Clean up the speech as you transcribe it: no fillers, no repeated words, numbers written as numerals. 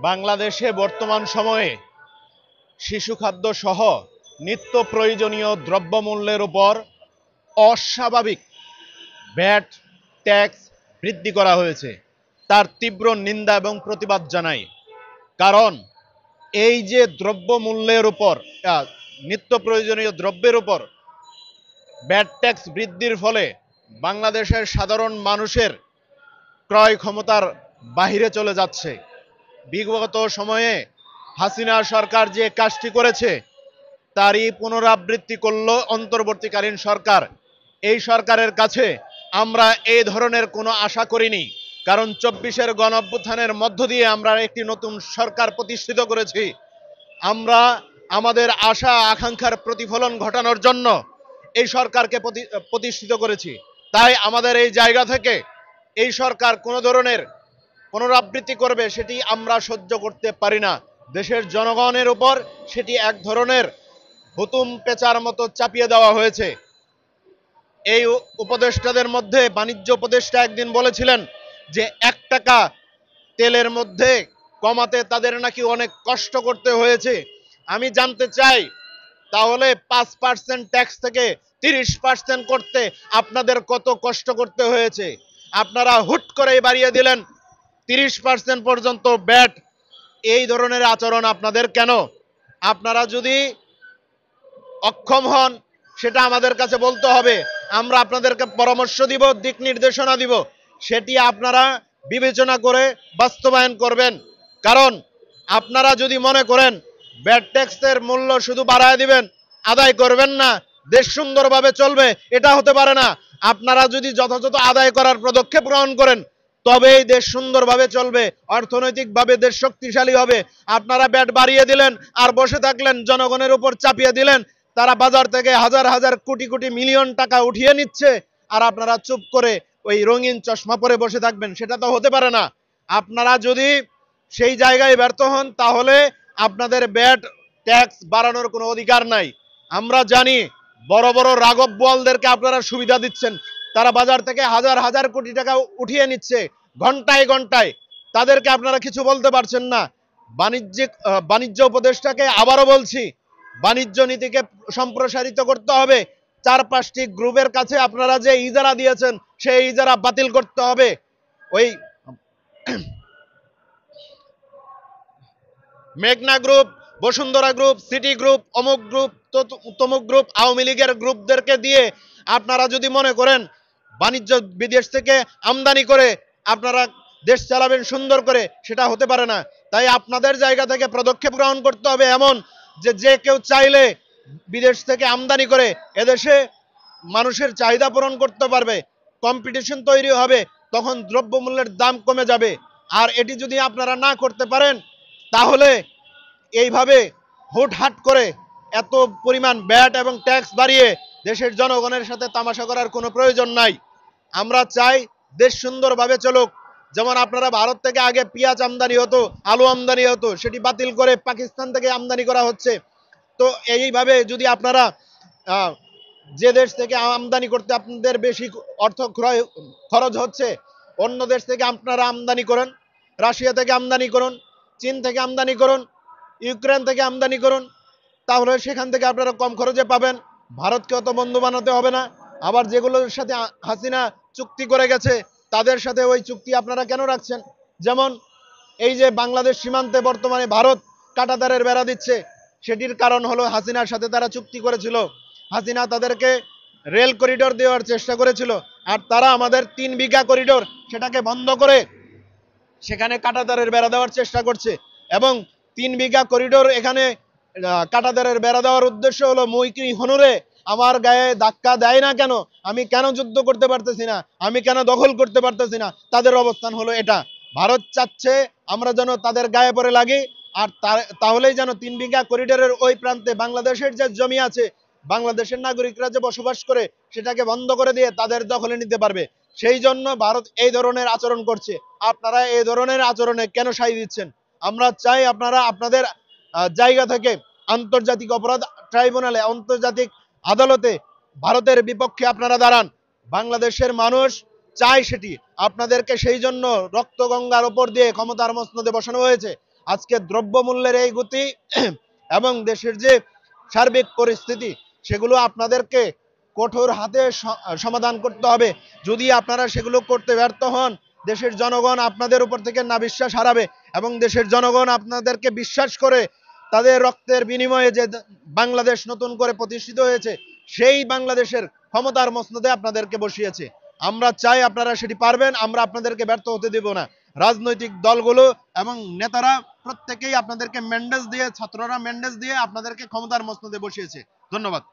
বাংলাদেশে বর্তমান সময়ে শিশু খাদ্য সহ নিত্য প্রয়োজনীয় দ্রব্যমূল্যের উপর অস্বাভাবিক ভ্যাট ট্যাক্স বৃদ্ধি করা হয়েছে। তার তীব্র নিন্দা এবং প্রতিবাদ জানাই। কারণ এই যে দ্রব্যমূল্যের উপর নিত্য প্রয়োজনীয় দ্রব্যের উপর ভ্যাট ট্যাক্স বৃদ্ধির ফলে বাংলাদেশের সাধারণ মানুষের ক্রয় ক্ষমতার বাহিরে চলে যাচ্ছে। বিগত সময়ে হাসিনা সরকার যে কাজটি করেছে তারই পুনরাবৃত্তি করল অন্তর্বর্তীকালীন সরকার। এই সরকারের কাছে আমরা এই ধরনের কোনো আশা করিনি, কারণ ২৪-এর গণঅভ্যুত্থানের মধ্য দিয়ে আমরা একটি নতুন সরকার প্রতিষ্ঠিত করেছি। আমরা আমাদের আশা আকাঙ্ক্ষার প্রতিফলন ঘটানোর জন্য এই সরকারকে প্রতিষ্ঠিত করেছি। তাই আমাদের এই জায়গা থেকে এই সরকার কোনো ধরনের পুনরাবৃত্তি করবে সেটি আমরা সহ্য করতে পারি না। দেশের জনগণের উপর সেটি এক ধরনের হুতুম পেঁচার মতো চাপিয়ে দেওয়া হয়েছে। এই উপদেষ্টাদের মধ্যে বাণিজ্য উপদেষ্টা একদিন বলেছিলেন যে ১ টাকা তেলের মধ্যে কমাতে তাদের নাকি অনেক কষ্ট করতে হয়েছে। আমি জানতে চাই, তাহলে ৫% ট্যাক্স থেকে ৩০% করতে আপনাদের কত কষ্ট করতে হয়েছে? আপনারা হুট করে বাড়িয়ে দিলেন ৩০% পর্যন্ত ব্যাট। এই ধরনের আচরণ আপনাদের কেন? আপনারা যদি অক্ষম হন সেটা আমাদের কাছে বলতে হবে, আমরা আপনাদেরকে পরামর্শ দিব, দিক নির্দেশনা দিব, সেটি আপনারা বিবেচনা করে বাস্তবায়ন করবেন। কারণ আপনারা যদি মনে করেন ভ্যাট ট্যাক্সের মূল্য শুধু বাড়ায় দিবেন, আদায় করবেন না, দেশ সুন্দরভাবে চলবে, এটা হতে পারে না। আপনারা যদি যথাযথ আদায় করার পদক্ষেপ গ্রহণ করেন তবেই দেশ সুন্দরভাবে চলবে, অর্থনৈতিকভাবে দেশ শক্তিশালী হবে। আপনারা ব্যাট বাড়িয়ে দিলেন আর বসে থাকলেন, জনগণের উপর চাপিয়ে দিলেন, তারা বাজার থেকে হাজার হাজার কোটি কোটি মিলিয়ন টাকা উঠিয়ে নিচ্ছে, আর আপনারা চুপ করে ওই রঙিন চশমা পরে বসে থাকবেন, সেটা তো হতে পারে না। আপনারা যদি সেই জায়গায় ব্যর্থ হন তাহলে আপনাদের ব্যাট ট্যাক্স বাড়ানোর কোনো অধিকার নাই। আমরা জানি বড় বড় রাঘব বোয়ালদেরকে আপনারা সুবিধা দিচ্ছেন, তারা বাজার থেকে হাজার হাজার কোটি টাকা উঠিয়ে নিচ্ছে ঘন্টায় ঘন্টায়, তাদেরকে আপনারা কিছু বলতে পারছেন না। বাণিজ্য উপদেষ্টাকে আবারও বলছি, বাণিজ্য নীতিকে সম্প্রসারিত করতে হবে। ৪-৫টি গ্রুপের কাছে আপনারা যে ইজারা দিয়েছেন সেই ইজারা বাতিল করতে হবে। ওই মেঘনা group, Bashundhara group, city group, অমুক গ্রুপ, তমুক গ্রুপ, আওয়ামী লীগের গ্রুপদেরকে দিয়ে আপনারা যদি মনে করেন বাণিজ্য বিদেশ থেকে আমদানি করে আপনারা দেশ চালাবেন সুন্দর করে, সেটা হতে পারে না। তাই আপনাদের জায়গা থেকে পদক্ষেপ গ্রহণ করতে হবে এমন যে কেউ চাইলে বিদেশ থেকে আমদানি করে এদেশে মানুষের চাহিদা পূরণ করতে পারবে, কম্পিটিশন তৈরি হবে, তখন দ্রব্যমূল্যের দাম কমে যাবে। আর এটি যদি আপনারা না করতে পারেন তাহলে এইভাবে হুটহাট করে এত পরিমাণ ভ্যাট এবং ট্যাক্স বাড়িয়ে দেশের জনগণের সাথে তামাশা করার কোনো প্রয়োজন নাই। আমরা চাই দেশ সুন্দরভাবে চলুক। যেমন আপনারা ভারত থেকে আগে পেঁয়াজ আমদানি হতো, আলু আমদানি হতো, সেটি বাতিল করে পাকিস্তান থেকে আমদানি করা হচ্ছে। তো এইভাবে যদি আপনারা যে দেশ থেকে আমদানি করতে আপনাদের বেশি অর্থ খরচ হচ্ছে, অন্য দেশ থেকে আপনারা আমদানি করেন, রাশিয়া থেকে আমদানি করুন, চীন থেকে আমদানি করুন, ইউক্রেন থেকে আমদানি করুন, তাহলে সেখান থেকে আপনারা কম খরচে পাবেন। ভারতকে অত বন্ধু বানাতে হবে না। আবার যেগুলোর সাথে হাসিনা চুক্তি করে গেছে তাদের সাথে ওই চুক্তি আপনারা কেন রাখছেন? যেমন এই যে বাংলাদেশ সীমান্তে বর্তমানে ভারত কাঁটাতারের বেড়া দিচ্ছে, সেটির কারণ হলো হাসিনার সাথে তারা চুক্তি করেছিল। হাসিনা তাদেরকে রেল করিডোর দেওয়ার চেষ্টা করেছিল, আর তারা আমাদের ৩ বিঘা করিডোর সেটাকে বন্ধ করে সেখানে কাঁটাতারের বেড়া দেওয়ার চেষ্টা করছে। এবং ৩ বিঘা করিডোর এখানে কাঁটাতারের বেড়া দেওয়ার উদ্দেশ্য হলো মুই কি হনুরে আমার গায়ে ধাক্কা দেয় না কেন, আমি কেন যুদ্ধ করতে পারতেছি না, আমি কেন দখল করতে পারতেছি না, তাদের অবস্থান হলো এটা। ভারত চাচ্ছে আমরা যেন তাদের গায়ে পড়ে লাগি, আর তাহলেই যেন ৩ বিঘা করিডোরের ওই প্রান্তে বাংলাদেশের যে জমি আছে, বাংলাদেশের নাগরিকরা যে বসবাস করে, সেটাকে বন্ধ করে দিয়ে তাদের দখলে নিতে পারবে। সেই জন্য ভারত এই ধরনের আচরণ করছে। আপনারা এই ধরনের আচরণে কেন সায় দিচ্ছেন? আমরা চাই আপনারা আপনাদের জায়গা থেকে আন্তর্জাতিক অপরাধ ট্রাইব্যুনালে, আন্তর্জাতিক আদালতে ভারতের বিপক্ষে আপনারা দাঁড়ান। বাংলাদেশের মানুষ চায় সেটি। আপনাদেরকে সেই জন্য রক্ত গঙ্গার উপর দিয়ে ক্ষমতার মসনদে বসানো হয়েছে। আজকে দ্রব্যমূল্যের এই গতি এবং দেশের যে সার্বিক পরিস্থিতি, সেগুলো আপনাদেরকে কঠোর হাতে সমাধান করতে হবে। যদি আপনারা সেগুলো করতে ব্যর্থ হন, দেশের জনগণ আপনাদের উপর থেকে না বিশ্বাস হারাবে এবং দেশের জনগণ আপনাদেরকে বিশ্বাস করে তাদের রক্তের বিনিময়ে যে বাংলাদেশ নতুন করে প্রতিষ্ঠিত হয়েছে, সেই বাংলাদেশের ক্ষমতার মসনদে আপনাদেরকে বসিয়েছে। আমরা চাই আপনারা সেটি পারবেন, আমরা আপনাদেরকে ব্যর্থ হতে দেব না। রাজনৈতিক দলগুলো এবং নেতারা প্রত্যেকেই আপনাদেরকে ম্যান্ডেজ দিয়ে, ছাত্ররা ম্যান্ডেজ দিয়ে আপনাদেরকে ক্ষমতার মসনদে বসিয়েছে। ধন্যবাদ।